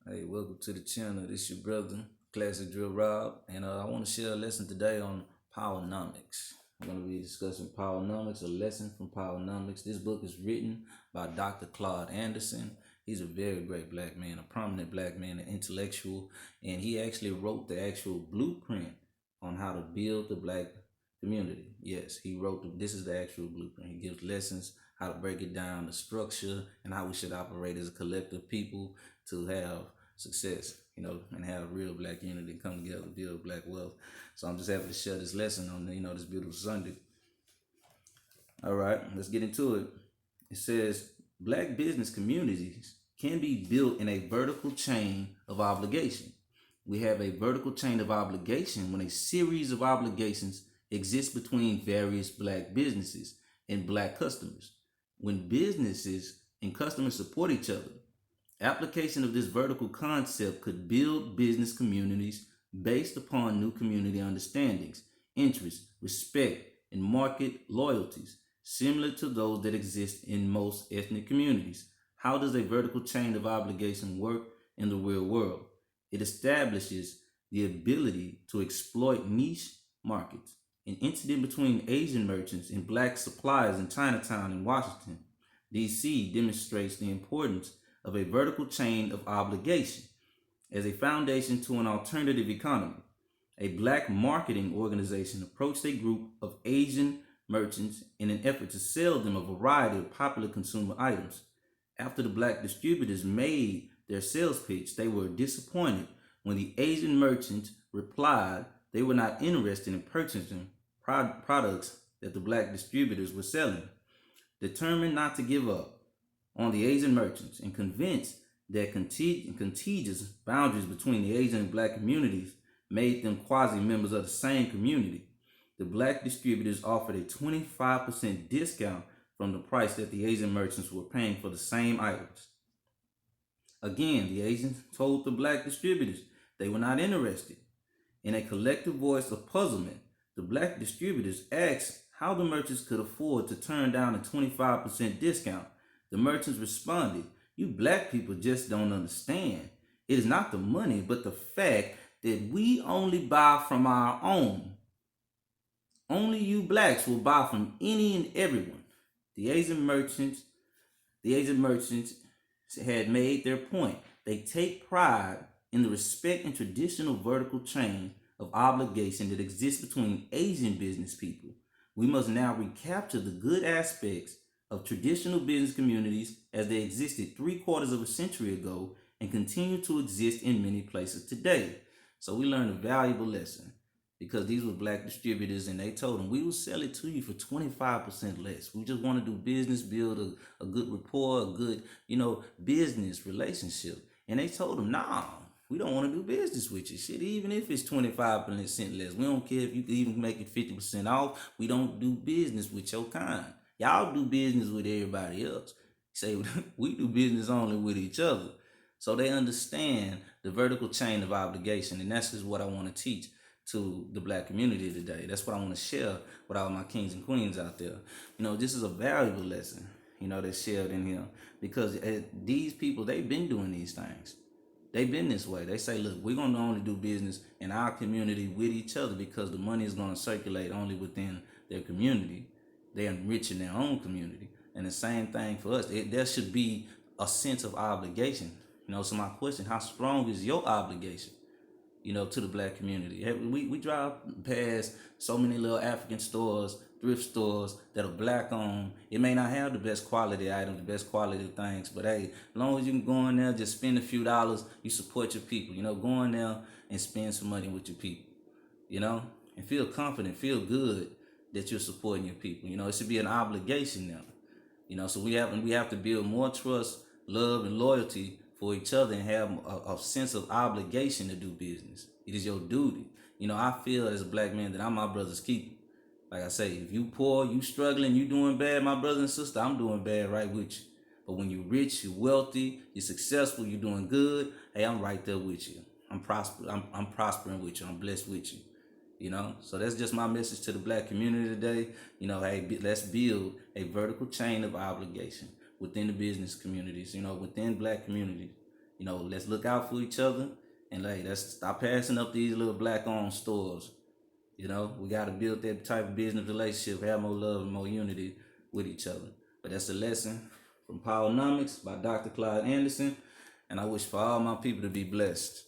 Hey, welcome to the channel. This your brother, Classic Drill Rob, and I want to share a lesson today on Powernomics. I'm going to be discussing Powernomics, a lesson from Powernomics. This book is written by Dr. Claude Anderson. He's a very great black man, a prominent black man, an intellectual, and he actually wrote the actual blueprint on how to build the black community. Yes, he wrote this is the actual blueprint. He gives lessons how to break it down, the structure, and how we should operate as a collective people to have success, and have real black unity, come together, build black wealth. So I'm just happy to share this lesson on, this beautiful Sunday. All right, let's get into it. It says black business communities can be built in a vertical chain of obligation. We have a vertical chain of obligation when a series of obligations exist between various black businesses and black customers. When businesses and customers support each other, application of this vertical concept could build business communities based upon new community understandings, interests, respect, and market loyalties, similar to those that exist in most ethnic communities. How does a vertical chain of obligation work in the real world? It establishes the ability to exploit niche markets. An incident between Asian merchants and black suppliers in Chinatown in Washington, D.C. demonstrates the importance of a vertical chain of obligation as a foundation to an alternative economy. A black marketing organization approached a group of Asian merchants in an effort to sell them a variety of popular consumer items. After the black distributors made their sales pitch, they were disappointed when the Asian merchants replied they were not interested in purchasing products that the black distributors were selling. Determined not to give up on the Asian merchants and convinced that contiguous boundaries between the Asian and black communities made them quasi-members of the same community, the black distributors offered a 25% discount from the price that the Asian merchants were paying for the same items. Again, the Asians told the black distributors they were not interested. In a collective voice of puzzlement, the black distributors asked how the merchants could afford to turn down a 25% discount. The merchants responded, "You black people just don't understand. It is not the money, but the fact that we only buy from our own. Only you blacks will buy from any and everyone." The Asian merchants had made their point. They take pride in the respect and traditional vertical chain of obligation that exists between Asian business people. We must now recapture the good aspects of traditional business communities as they existed 3/4 of a century ago and continue to exist in many places today. So we learned a valuable lesson because these were black distributors and they told them, we will sell it to you for 25% less. We just want to do business, build a good rapport, a good, business relationship. And they told them, nah, we don't want to do business with you. Shit, even if it's 25% less, we don't care if you can even make it 50% off. We don't do business with your kind. Y'all do business with everybody else. Say we do business only with each other. So they understand the vertical chain of obligation. And that's just what I want to teach to the black community today. That's what I want to share with all my kings and queens out there. This is a valuable lesson, that's shared in here because these people, they've been doing these things. They've been this way. They say, look, we're going to only do business in our community with each other because the money is going to circulate only within their community. They're enriching their own community. And the same thing for us. There should be a sense of obligation. So my question, how strong is your obligation, to the black community? We drive past so many little African stores, thrift stores that are black owned. It may not have the best quality items, the best quality things, but hey, as long as you can go in there, just spend a few dollars, you support your people. Go in there and spend some money with your people, and feel confident, feel good that you're supporting your people. It should be an obligation now. So we have to build more trust, love, and loyalty for each other and have a sense of obligation to do business. It is your duty. I feel as a black man that I'm my brother's keeper. Like I say, if you poor, you struggling, you doing bad, my brother and sister, I'm doing bad right with you. But when you're rich, you're wealthy, you're successful, you're doing good, hey, I'm right there with you. I'm prospering with you. I'm blessed with you. So that's just my message to the black community today. Hey, let's build a vertical chain of obligation within the business communities, within black communities. Let's look out for each other, and like, let's stop passing up these little black-owned stores. We got to build that type of business relationship, have more love and more unity with each other. But that's a lesson from Powernomics by Dr. Clyde Anderson, and I wish for all my people to be blessed.